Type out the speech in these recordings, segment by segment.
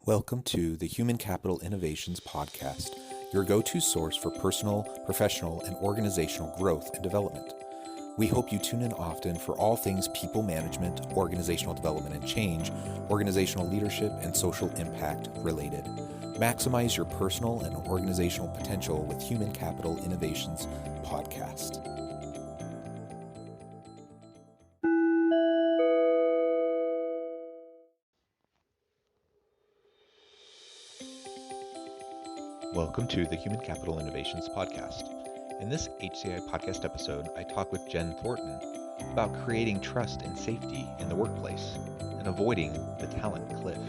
Welcome to the Human Capital Innovations Podcast, your go-to source for personal, professional, and organizational growth and development. We hope you tune in often for all things people management, organizational development and change, organizational leadership, and social impact related. Maximize your personal and organizational potential with Human Capital Innovations Podcast. Welcome to the Human Capital Innovations Podcast. In this HCI podcast episode, I talk with Jen Thornton about creating trust and safety in the workplace and avoiding the talent cliff.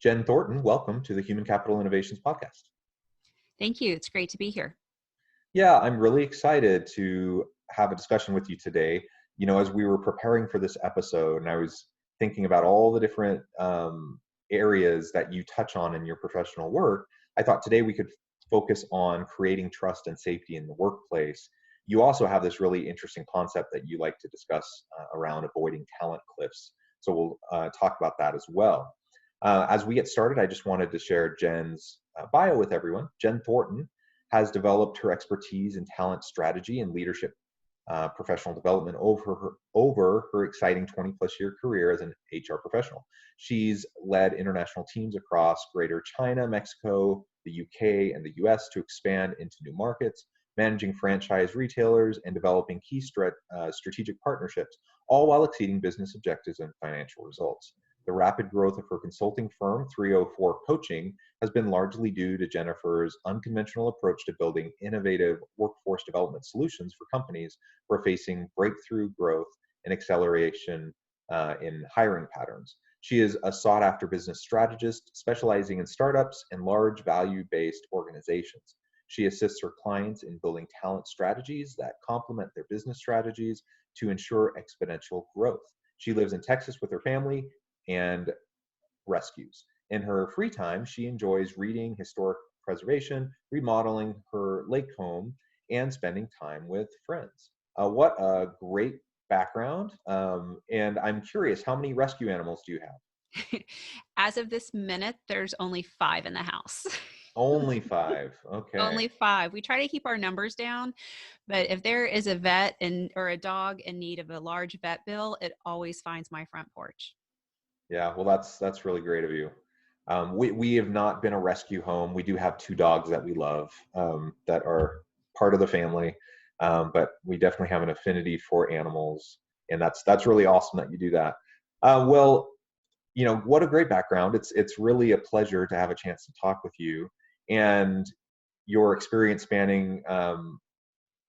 Jen Thornton, welcome to the Human Capital Innovations Podcast. Thank you. It's great to be here. Yeah, I'm really excited to have a discussion with you today. You know, as we were preparing for this episode and I was thinking about all the different areas that you touch on in your professional work, I thought today we could focus on creating trust and safety in the workplace. You also have this really interesting concept that you like to discuss around avoiding talent cliffs. So we'll talk about that as well. As we get started, I just wanted to share Jen's bio with everyone. Jen Thornton has developed her expertise in talent strategy and leadership professional development over her exciting 20-plus year career as an HR professional. She's led international teams across Greater China, Mexico, the UK, and the US to expand into new markets, managing franchise retailers, and developing key strategic partnerships, all while exceeding business objectives and financial results. The rapid growth of her consulting firm, 304 Coaching, has been largely due to Jennifer's unconventional approach to building innovative workforce development solutions for companies who are facing breakthrough growth and acceleration in hiring patterns. She is a sought-after business strategist specializing in startups and large value-based organizations. She assists her clients in building talent strategies that complement their business strategies to ensure exponential growth. She lives in Texas with her family and rescues. In her free time, she enjoys reading, historic preservation, remodeling her lake home, and spending time with friends. What a great background. And I'm curious, how many rescue animals do you have? As of this minute, there's only 5 in the house. Only 5. Okay. Only 5. We try to keep our numbers down, but if there is a vet or a dog in need of a large vet bill, it always finds my front porch. Yeah, well, that's really great of you. We have not been a rescue home. We do have 2 dogs that we love that are part of the family, but we definitely have an affinity for animals, and that's really awesome that you do that. Well, you know, what a great background. It's really a pleasure to have a chance to talk with you, and your experience spanning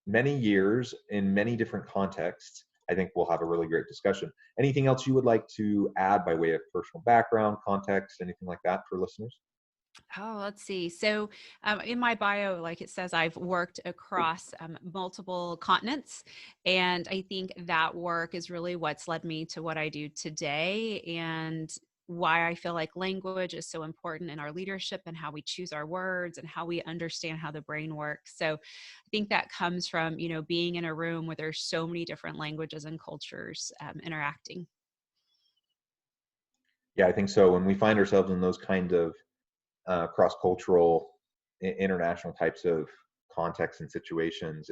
many years in many different contexts. I think we'll have a really great discussion. Anything else you would like to add by way of personal background, context, anything like that for listeners? Oh, let's see. So in my bio, like it says, I've worked across multiple continents. And I think that work is really what's led me to what I do today and why I feel like language is so important in our leadership and how we choose our words and how we understand how the brain works. So I think that comes from, being in a room where there's so many different languages and cultures interacting. Yeah, I think so. When we find ourselves in those kind of cross-cultural, international types of contexts and situations,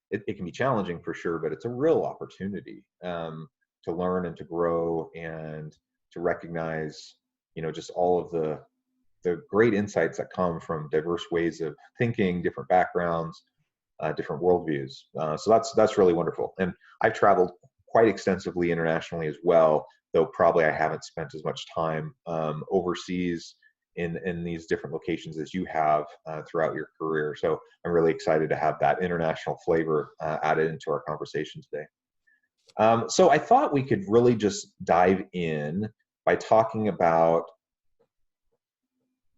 it can be challenging for sure, but it's a real opportunity to learn and to grow and to recognize, just all of the great insights that come from diverse ways of thinking, different backgrounds, different worldviews. So that's really wonderful. And I've traveled quite extensively internationally as well, though probably I haven't spent as much time overseas in these different locations as you have throughout your career. So I'm really excited to have that international flavor added into our conversation today. So I thought we could really just dive in by talking about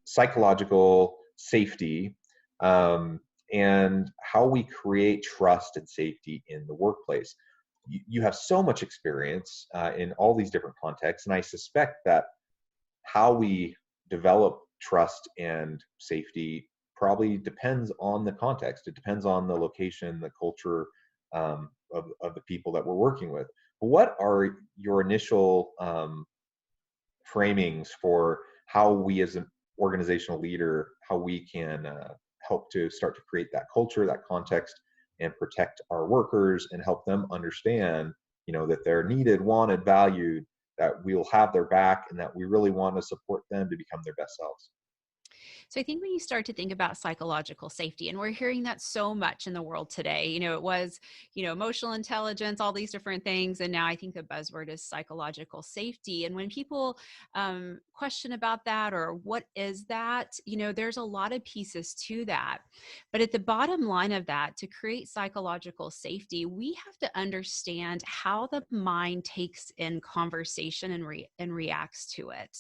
psychological safety and how we create trust and safety in the workplace. you have so much experience in all these different contexts, and I suspect that how we develop trust and safety probably depends on the context. It depends on the location, the culture, of the people that we're working with. But what are your initial framings for how we as an organizational leader, how we can help to start to create that culture, that context, and protect our workers and help them understand, that they're needed, wanted, valued, that we'll have their back, and that we really want to support them to become their best selves. So I think when you start to think about psychological safety, and we're hearing that so much in the world today, it was, emotional intelligence, all these different things. And now I think the buzzword is psychological safety. And when people question about that or what is that, there's a lot of pieces to that. But at the bottom line of that, to create psychological safety, we have to understand how the mind takes in conversation and reacts to it.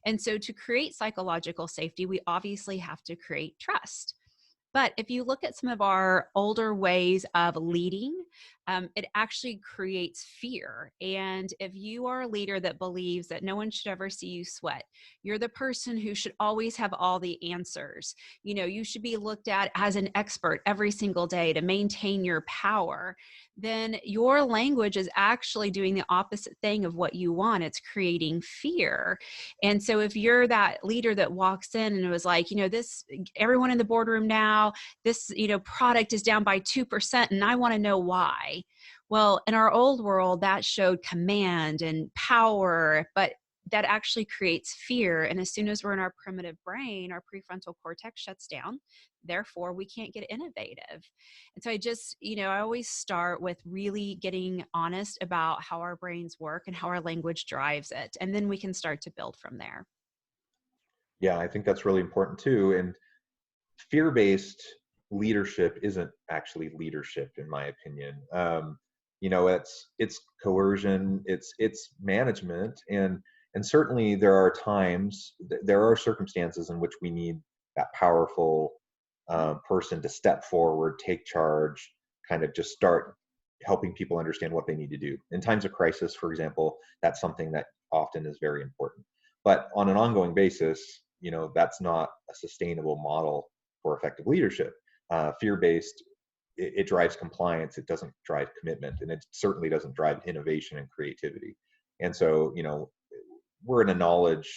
And so to create psychological safety, we obviously have to create trust. But if you look at some of our older ways of leading, it actually creates fear. And if you are a leader that believes that no one should ever see you sweat, you're the person who should always have all the answers. You should be looked at as an expert every single day to maintain your power. Then your language is actually doing the opposite thing of what you want. It's creating fear. And so if you're that leader that walks in and it was like, this, everyone in the boardroom now, this, product is down by 2% and I want to know why. Well, in our old world, that showed command and power, but that actually creates fear. And as soon as we're in our primitive brain, our prefrontal cortex shuts down. Therefore, we can't get innovative. And so I always start with really getting honest about how our brains work and how our language drives it. And then we can start to build from there. Yeah, I think that's really important too. And fear-based leadership isn't actually leadership, in my opinion. It's coercion, it's management, and certainly there are times, there are circumstances in which we need that powerful person to step forward, take charge, kind of just start helping people understand what they need to do. In times of crisis, for example, that's something that often is very important. But on an ongoing basis, that's not a sustainable model for effective leadership. Fear-based, it drives compliance, it doesn't drive commitment, and it certainly doesn't drive innovation and creativity. And so, we're in a knowledge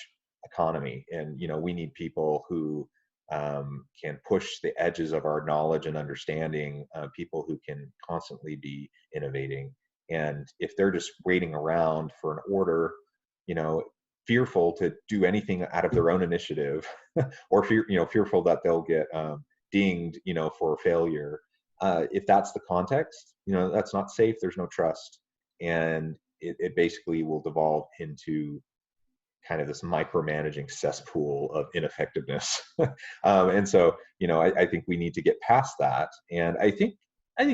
economy, and we need people who can push the edges of our knowledge and understanding, people who can constantly be innovating. And if they're just waiting around for an order, you know, fearful to do anything out of their own initiative, or fearful that they'll get dinged, for failure. If that's the context, that's not safe. There's no trust, and it basically will devolve into kind of this micromanaging cesspool of ineffectiveness. And so, I think we need to get past that. And I think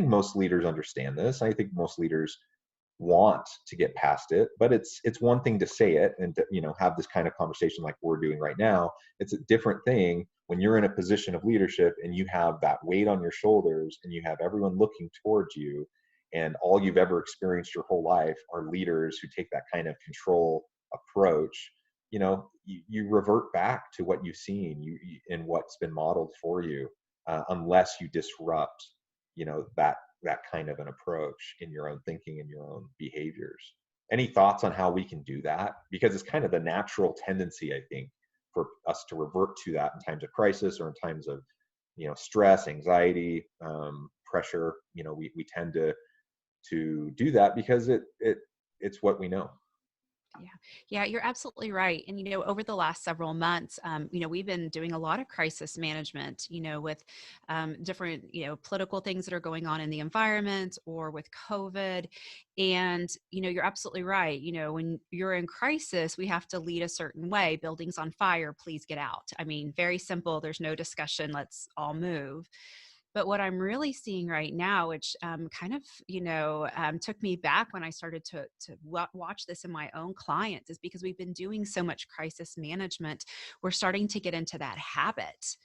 most leaders understand this. I think most leaders want to get past it, but it's one thing to say it and to, have this kind of conversation like we're doing right now. It's a different thing when you're in a position of leadership and you have that weight on your shoulders and you have everyone looking towards you, and all you've ever experienced your whole life are leaders who take that kind of control approach. You revert back to what you've seen, and what's been modeled for you, unless you disrupt, that kind of an approach in your own thinking and your own behaviors. Any thoughts on how we can do that? Because it's kind of the natural tendency, I think, for us to revert to that in times of crisis or in times of, stress, anxiety, pressure. We tend to do that because it's what we know. Yeah. Yeah, you're absolutely right. And, over the last several months, we've been doing a lot of crisis management, with different, political things that are going on in the environment or with COVID. And, you're absolutely right. When you're in crisis, we have to lead a certain way. Buildings on fire, please get out. I mean, very simple. There's no discussion. Let's all move. But what I'm really seeing right now, which kind of, took me back when I started to watch this in my own clients, is because we've been doing so much crisis management, we're starting to get into that habit.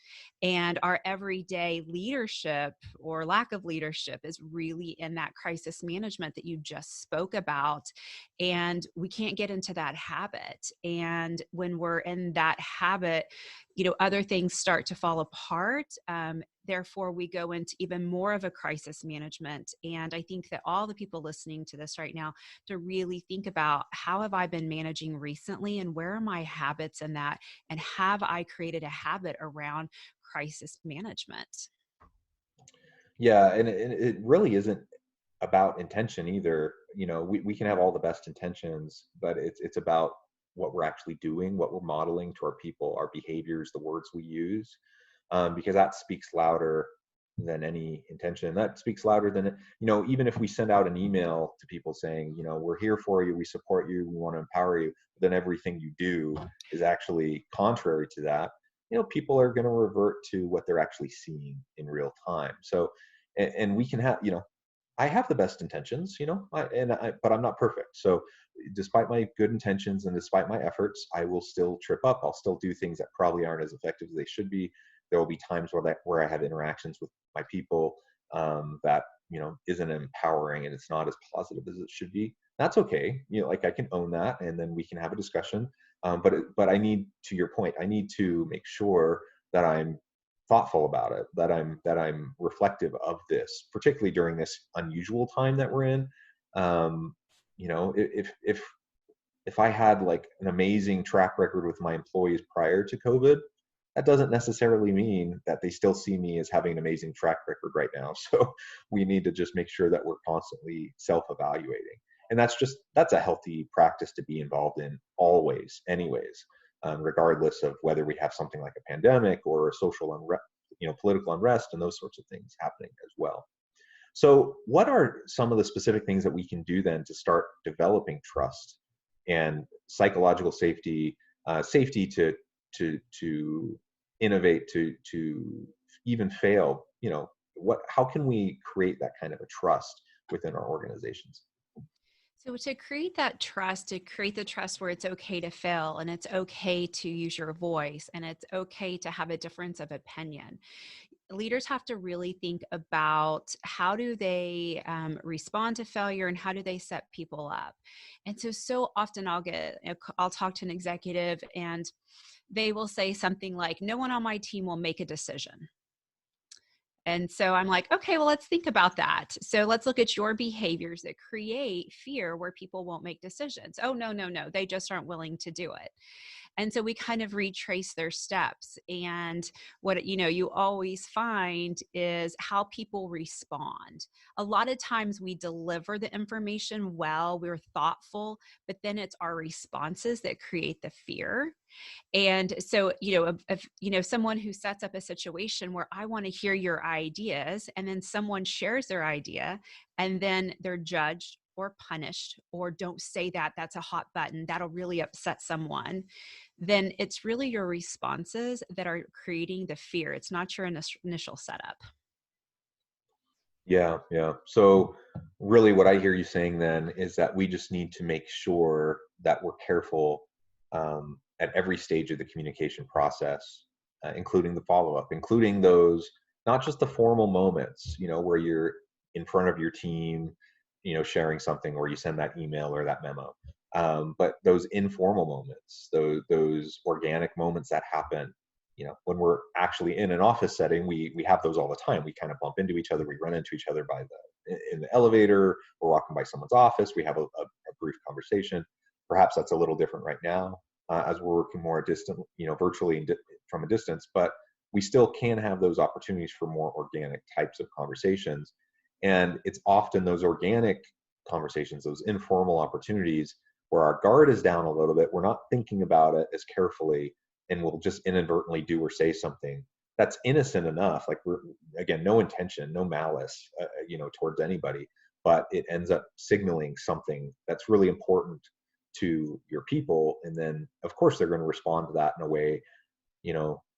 And our everyday leadership or lack of leadership is really in that crisis management that you just spoke about. And we can't get into that habit. And when we're in that habit, other things start to fall apart. Therefore, we go into even more of a crisis management. And I think that all the people listening to this right now to really think about, how have I been managing recently and where are my habits in that? And have I created a habit around crisis management? Yeah, and it really isn't about intention either. We can have all the best intentions, but it's about what we're actually doing, what we're modeling to our people, our behaviors, the words we use, because that speaks louder than any intention. That speaks louder than, even if we send out an email to people saying, we're here for you, we support you, we want to empower you, then everything you do is actually contrary to that. People are going to revert to what they're actually seeing in real time. So, and we can have, I have the best intentions, but I'm not perfect. So despite my good intentions and despite my efforts, I will still trip up. I'll still do things that probably aren't as effective as they should be. There will be times where I have interactions with my people that isn't empowering and it's not as positive as it should be. That's okay. Like I can own that, and then we can have a discussion. But I need, to your point, I need to make sure that I'm thoughtful about it, that I'm reflective of this, particularly during this unusual time that we're in. Um, if I had like an amazing track record with my employees prior to COVID, that doesn't necessarily mean that they still see me as having an amazing track record right now. So we need to just make sure that we're constantly self-evaluating. And that's a healthy practice to be involved in always, anyways, regardless of whether we have something like a pandemic or a social unrest, political unrest and those sorts of things happening as well. So what are some of the specific things that we can do then to start developing trust and psychological safety, safety to innovate, to even fail? How can we create that kind of a trust within our organizations? So, to create that trust, to create the trust where it's okay to fail and it's okay to use your voice and it's okay to have a difference of opinion, leaders have to really think about how do they respond to failure and how do they set people up. And so often I'll talk to an executive and they will say something like, no one on my team will make a decision. And so I'm like, okay, well, let's think about that. So let's look at your behaviors that create fear where people won't make decisions. Oh, no, no, no. They just aren't willing to do it. And so we kind of retrace their steps. And what you always find is how people respond. A lot of times we deliver the information well, we're thoughtful, but then it's our responses that create the fear. And so, if someone who sets up a situation where I want to hear your ideas, and then someone shares their idea, and then they're judged or punished, or don't say that, that's a hot button, that'll really upset someone, then it's really your responses that are creating the fear. It's not your initial setup. Yeah, yeah. So really what I hear you saying then is that we just need to make sure that we're careful at every stage of the communication process, including the follow-up, including those, not just the formal moments, where you're in front of your team, sharing something, or you send that email or that memo. But those informal moments, those organic moments that happen, when we're actually in an office setting, we have those all the time. We kind of bump into each other, we run into each other in the elevator, we're walking by someone's office, we have a brief conversation. Perhaps that's a little different right now, as we're working more distant, virtually from a distance, but we still can have those opportunities for more organic types of conversations. And it's often those organic conversations, those informal opportunities where our guard is down a little bit, we're not thinking about it as carefully, and we'll just inadvertently do or say something that's innocent enough, like, we're, again, no intention, no malice, towards anybody, but it ends up signaling something that's really important to your people. And then of course they're going to respond to that in a way,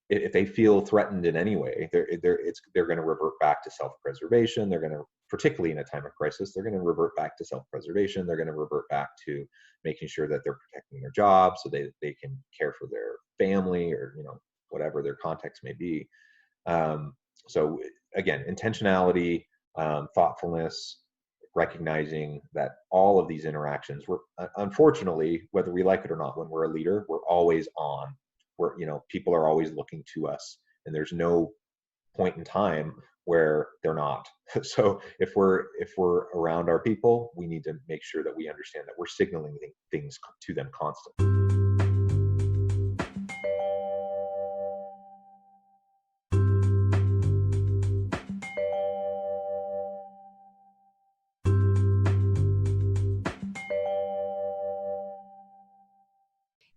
if they feel threatened in any way, they're going to revert back to self-preservation. They're going to, particularly in a time of crisis, they're going to revert back to self-preservation. They're going to revert back to making sure that they're protecting their job so they can care for their family, or, whatever their context may be. Um, so again, intentionality, thoughtfulness, recognizing that all of these interactions, we're unfortunately, whether we like it or not, when we're a leader, we're always on. People are always looking to us, and there's no point in time where they're not. So if we're around our people, we need to make sure that we understand that we're signaling things to them constantly.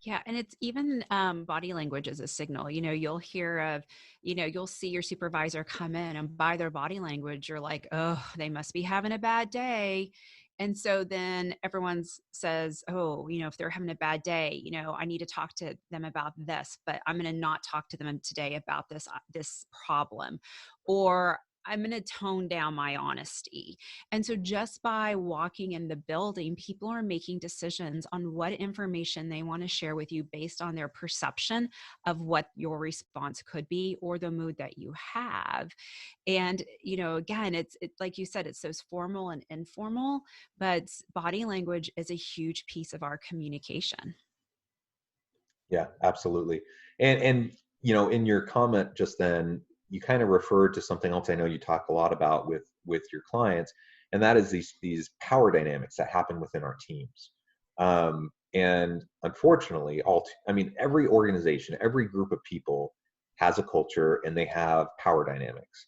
Yeah, and it's even body language as a signal. You'll hear of, you'll see your supervisor come in, and by their body language, you're like, oh, they must be having a bad day. And so then everyone says, oh, if they're having a bad day, I need to talk to them about this, but I'm going to not talk to them today about this problem, or I'm going to tone down my honesty. And so just by walking in the building, people are making decisions on what information they want to share with you based on their perception of what your response could be, or the mood that you have. And, again, it's like you said, it's those formal and informal, but body language is a huge piece of our communication. Yeah, absolutely. And in your comment just then, you kind of referred to something else I know you talk a lot about with your clients, and that is these power dynamics that happen within our teams. And unfortunately, every organization, every group of people has a culture, and they have power dynamics.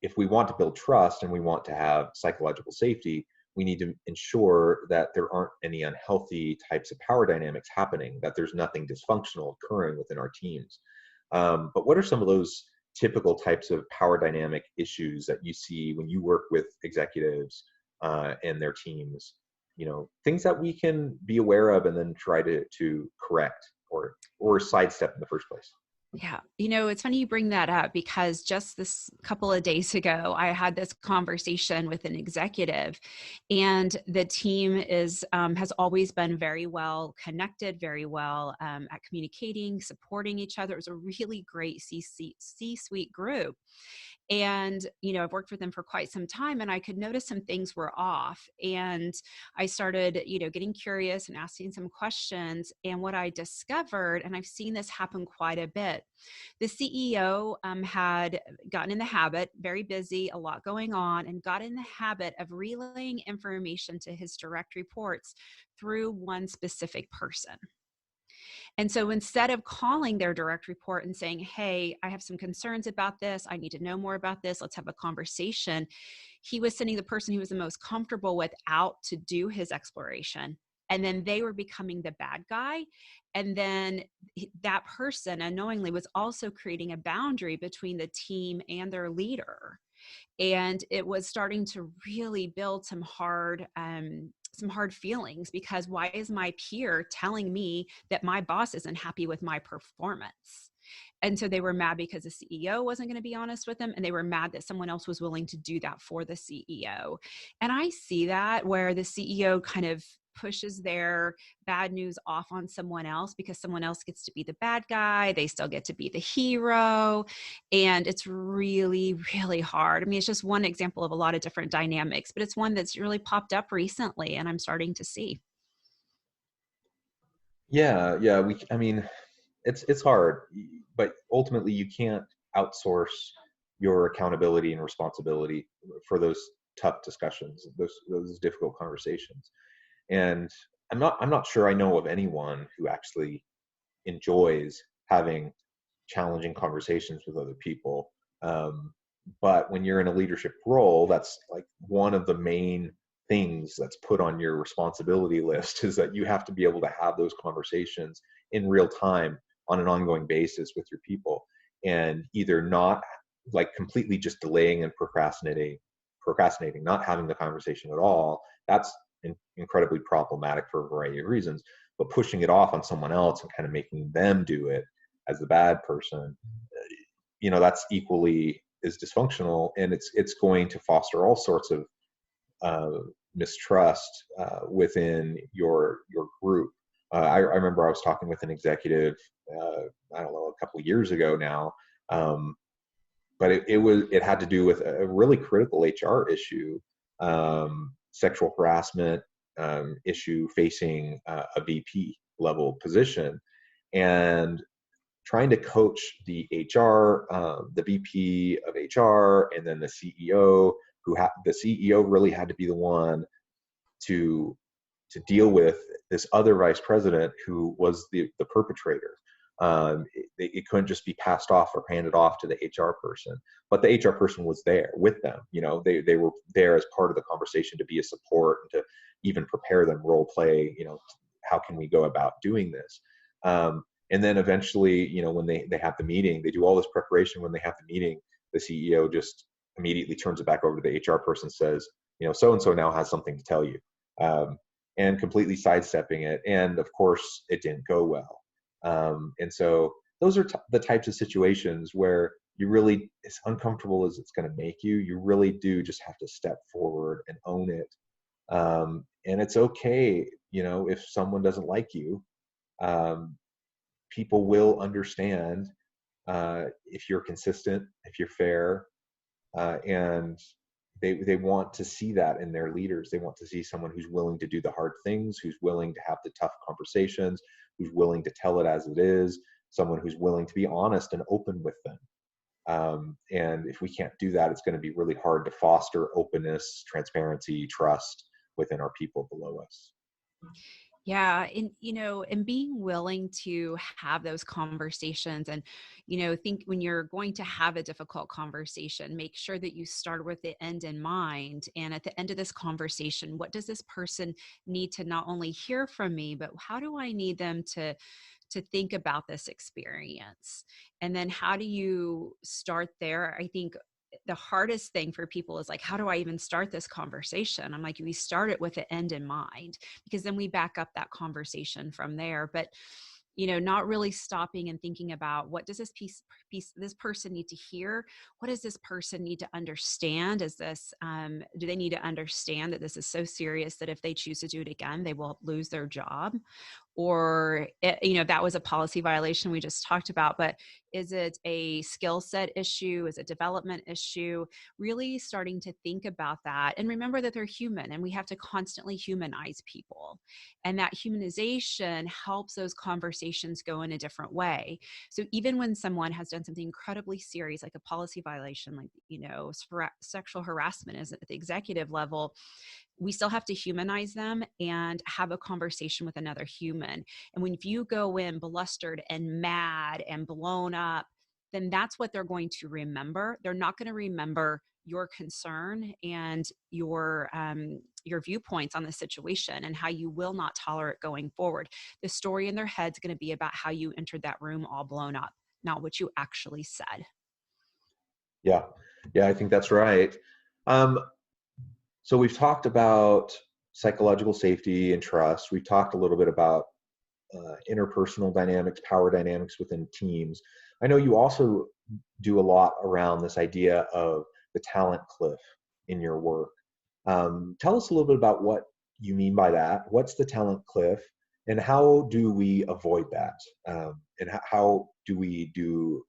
If we want to build trust and we want to have psychological safety, we need to ensure that there aren't any unhealthy types of power dynamics happening, that there's nothing dysfunctional occurring within our teams. But what are some of those typical types of power dynamic issues that you see when you work with executives and their teams? Things that we can be aware of and then try to correct or sidestep in the first place. Yeah. It's funny you bring that up, because just this couple of days ago, I had this conversation with an executive, and the team has always been very well connected, very well at communicating, supporting each other. It was a really great C-suite group. And, I've worked with them for quite some time, and I could notice some things were off. And I started, getting curious and asking some questions. And what I discovered, and I've seen this happen quite a bit, the CEO had gotten in the habit, very busy, a lot going on, and got in the habit of relaying information to his direct reports through one specific person. And so instead of calling their direct report and saying, hey, I have some concerns about this, I need to know more about this, let's have a conversation, he was sending the person he was the most comfortable with out to do his exploration. And then they were becoming the bad guy. And then that person unknowingly was also creating a boundary between the team and their leader. And it was starting to really build some hard feelings, because why is my peer telling me that my boss isn't happy with my performance? And so they were mad because the CEO wasn't going to be honest with them, and they were mad that someone else was willing to do that for the CEO. And I see that where the CEO kind of pushes their bad news off on someone else, because someone else gets to be the bad guy. They still get to be the hero. And it's really, really hard. I mean, it's just one example of a lot of different dynamics, but it's one that's really popped up recently, and I'm starting to see. Yeah. It's hard, but ultimately you can't outsource your accountability and responsibility for those tough discussions, those difficult conversations. And I'm not sure I know of anyone who actually enjoys having challenging conversations with other people. But when you're in a leadership role, that's like one of the main things that's put on your responsibility list, is that you have to be able to have those conversations in real time on an ongoing basis with your people, and either not, like, completely just delaying and procrastinating, not having the conversation at all. That's incredibly problematic for a variety of reasons. But pushing it off on someone else and kind of making them do it, as the bad person, that's equally is dysfunctional, and it's going to foster all sorts of uh, mistrust within your group. I remember I was talking with an executive, I don't know, a couple of years ago now, um, but it had to do with a really critical HR issue, sexual harassment issue facing a VP level position, and trying to coach the HR, the VP of HR, and then the CEO. The CEO really had to be the one to deal with this other vice president who was the perpetrator. It couldn't just be passed off or handed off to the HR person, but the HR person was there with them. They were there as part of the conversation to be a support and to even prepare them role play. How can we go about doing this? And then eventually, when they have the meeting, they do all this preparation. When they have the meeting, the CEO just immediately turns it back over to the HR person, says, so and so now has something to tell you. And completely sidestepping it. And of course, it didn't go well. And so those are the types of situations where you really, as uncomfortable as it's going to make you, you really do just have to step forward and own it. And it's okay, if someone doesn't like you, people will understand if you're consistent, if you're fair, and they want to see that in their leaders. They want to see someone who's willing to do the hard things, who's willing to have the tough conversations, who's willing to tell it as it is, someone who's willing to be honest and open with them. And if we can't do that, it's going to be really hard to foster openness, transparency, trust within our people below us. Yeah, and being willing to have those conversations, and think when you're going to have a difficult conversation, make sure that you start with the end in mind. And at the end of this conversation, what does this person need to not only hear from me, but how do I need them to think about this experience? And then how do you start there? I think the hardest thing for people is like, how do I even start this conversation? I'm like, we start it with the end in mind, because then we back up that conversation from there. But not really stopping and thinking about, what does this person need to hear? What does this person need to understand? Do they need to understand that this is so serious that if they choose to do it again, they will lose their job? Or that was a policy violation we just talked about, but is it a skill set issue? Is it development issue? Really starting to think about that, and remember that they're human, and we have to constantly humanize people, and that humanization helps those conversations go in a different way. So even when someone has done something incredibly serious, like a policy violation, like sexual harassment is at the executive level, we still have to humanize them and have a conversation with another human. And if you go in blustered and mad and blown up, then that's what they're going to remember. They're not going to remember your concern and your viewpoints on the situation, and how you will not tolerate going forward. The story in their head's going to be about how you entered that room all blown up, not what you actually said. Yeah. Yeah, I think that's right. Um, So we've talked about psychological safety and trust. We've talked a little bit about interpersonal dynamics, power dynamics within teams. I know you also do a lot around this idea of the talent cliff in your work. Tell us a little bit about what you mean by that. What's the talent cliff, and how do we avoid that? And how do we do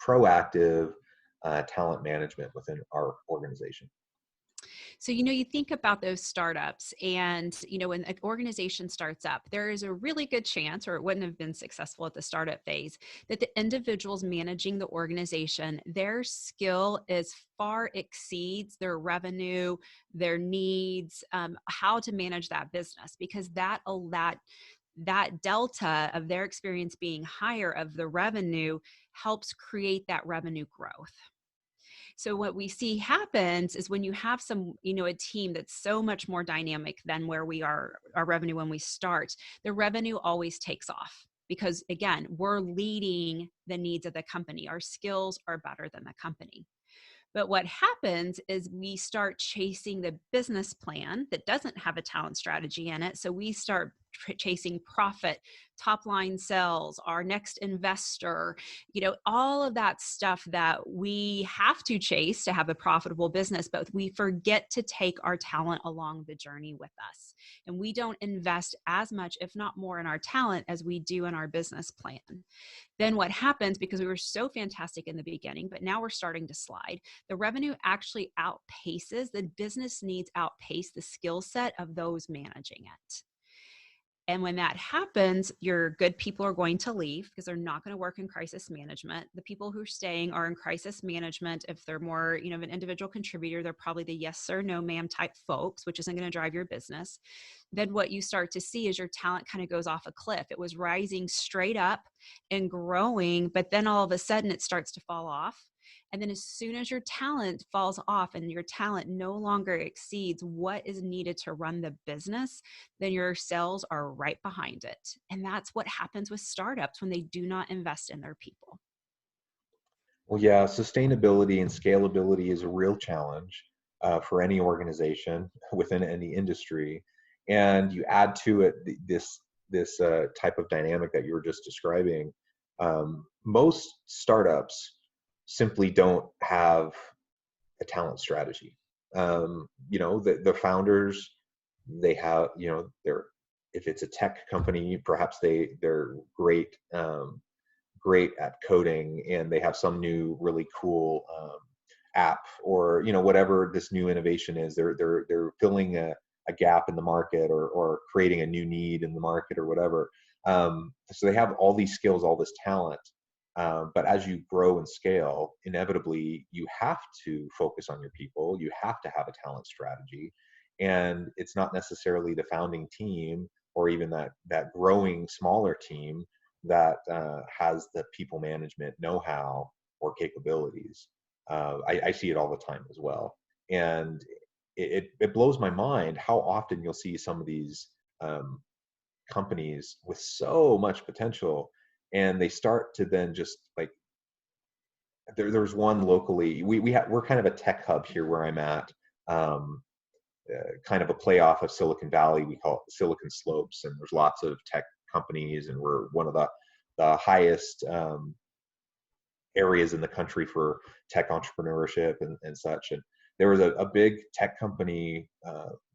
proactive talent management within our organization? So, you think about those startups, and, when an organization starts up, there is a really good chance, or it wouldn't have been successful at the startup phase, that the individuals managing the organization, their skill is far exceeds their revenue, their needs, how to manage that business, because that delta of their experience being higher of the revenue helps create that revenue growth. So what we see happens is when you have a team that's so much more dynamic than where we are, our revenue when we start, the revenue always takes off, because again, we're leading the needs of the company. Our skills are better than the company. But what happens is we start chasing the business plan that doesn't have a talent strategy in it. So we start chasing profit, top line sales, our next investor, all of that stuff that we have to chase to have a profitable business, but we forget to take our talent along the journey with us. And we don't invest as much, if not more, in our talent as we do in our business plan. Then what happens, because we were so fantastic in the beginning, but now we're starting to slide, the revenue actually outpaces, the business needs outpace the skill set of those managing it. And when that happens, your good people are going to leave because they're not going to work in crisis management. The people who are staying are in crisis management. If they're more, of an individual contributor, they're probably the yes sir, no ma'am type folks, which isn't going to drive your business. Then what you start to see is your talent kind of goes off a cliff. It was rising straight up and growing, but then all of a sudden it starts to fall off. And then as soon as your talent falls off and your talent no longer exceeds what is needed to run the business, then your sales are right behind it. And that's what happens with startups when they do not invest in their people. Well, yeah, sustainability and scalability is a real challenge for any organization within any industry. And you add to it this type of dynamic that you were just describing. Most startups simply don't have a talent strategy. The founders, they have, they're, if it's a tech company, perhaps they're great at coding and they have some new really cool app, or whatever this new innovation is. They're filling a gap in the market, or creating a new need in the market, or whatever. So they have all these skills, all this talent. But as you grow and scale, inevitably you have to focus on your people. You have to have a talent strategy, and it's not necessarily the founding team or even that growing smaller team that has the people management know-how or capabilities. I see it all the time as well, and it blows my mind how often you'll see some of these companies with so much potential, and they start to then just like, there's one locally. We're kind of a tech hub here where I'm at. Kind of a playoff of Silicon Valley. We call it Silicon Slopes, and there's lots of tech companies, and we're one of the highest areas in the country for tech entrepreneurship and such. And there was a big tech company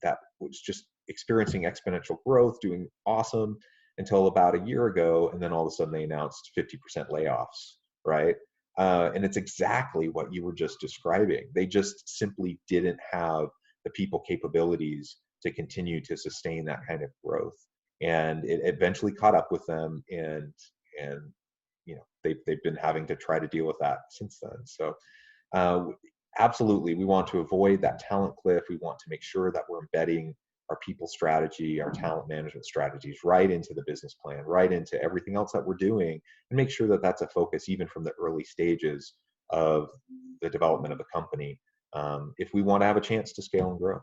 that was just experiencing exponential growth, doing awesome until about a year ago, and then all of a sudden they announced 50% layoffs, right? And it's exactly what you were just describing. They just simply didn't have the people capabilities to continue to sustain that kind of growth, and it eventually caught up with them, and they've been having to try to deal with that since then. So absolutely, we want to avoid that talent cliff. We want to make sure that we're embedding our people strategy, our talent management strategies right into the business plan, right into everything else that we're doing, and make sure that that's a focus even from the early stages of the development of a company, if we want to have a chance to scale and grow.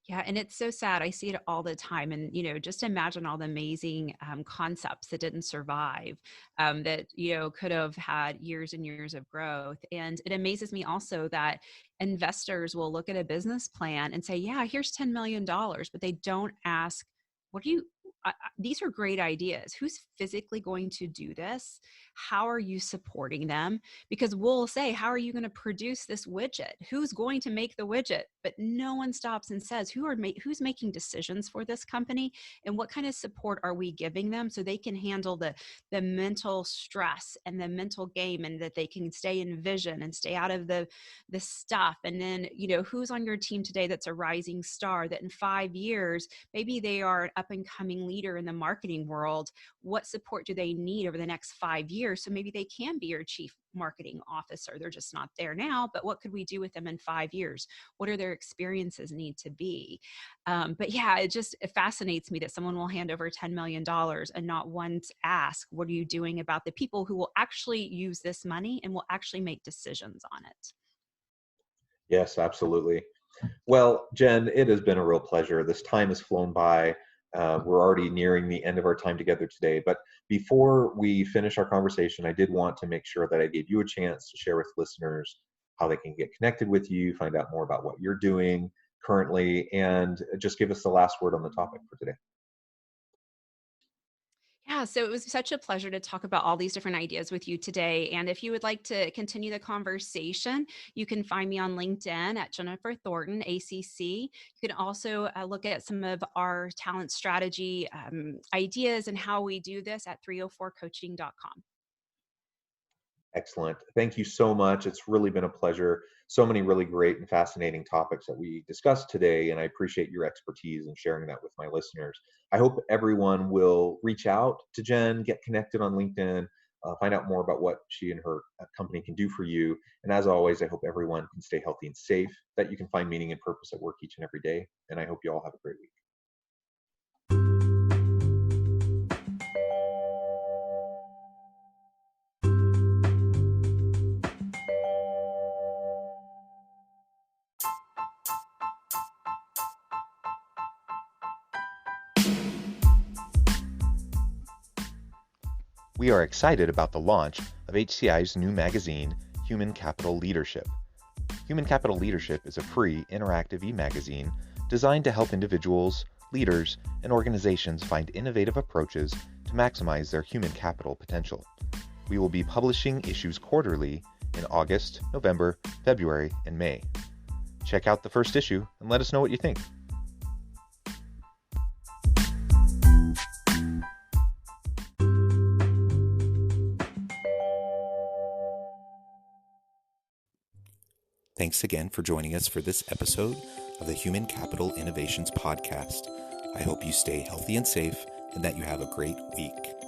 Yeah, and it's so sad. I see it all the time. And, just imagine all the amazing concepts that didn't survive, that, could have had years and years of growth. And it amazes me also that investors will look at a business plan and say, yeah, here's $10 million, but they don't ask, what do you, these are great ideas. Who's physically going to do this? How are you supporting them? Because we'll say, how are you going to produce this widget? Who's going to make the widget? But no one stops and says, who's making decisions for this company, and what kind of support are we giving them so they can handle the mental stress and the mental game, and that they can stay in vision and stay out of the stuff. And then, who's on your team today that's a rising star that in 5 years, maybe they are an up and coming leader in the marketing world. What support do they need over the next 5 years? So maybe they can be your chief marketing officer. They're just not there now, but what could we do with them in 5 years? What are their experiences need to be? But yeah, it fascinates me that someone will hand over $10 million and not once ask, what are you doing about the people who will actually use this money and will actually make decisions on it? Yes, absolutely. Well, Jen, it has been a real pleasure. This time has flown by. We're already nearing the end of our time together today. But before we finish our conversation, I did want to make sure that I gave you a chance to share with listeners how they can get connected with you, find out more about what you're doing currently, and just give us the last word on the topic for today. Yeah, so it was such a pleasure to talk about all these different ideas with you today. And if you would like to continue the conversation, you can find me on LinkedIn at Jennifer Thornton, ACC. You can also look at some of our talent strategy ideas and how we do this at 304coaching.com. Excellent. Thank you so much. It's really been a pleasure. So many really great and fascinating topics that we discussed today, and I appreciate your expertise in sharing that with my listeners. I hope everyone will reach out to Jen, get connected on LinkedIn, find out more about what she and her company can do for you. And as always, I hope everyone can stay healthy and safe, that you can find meaning and purpose at work each and every day. And I hope you all have a great week. We are excited about the launch of HCI's new magazine, Human Capital Leadership. Human Capital Leadership is a free, interactive e-magazine designed to help individuals, leaders, and organizations find innovative approaches to maximize their human capital potential. We will be publishing issues quarterly in August, November, February, and May. Check out the first issue and let us know what you think. Thanks again for joining us for this episode of the Human Capital Innovations Podcast. I hope you stay healthy and safe and that you have a great week.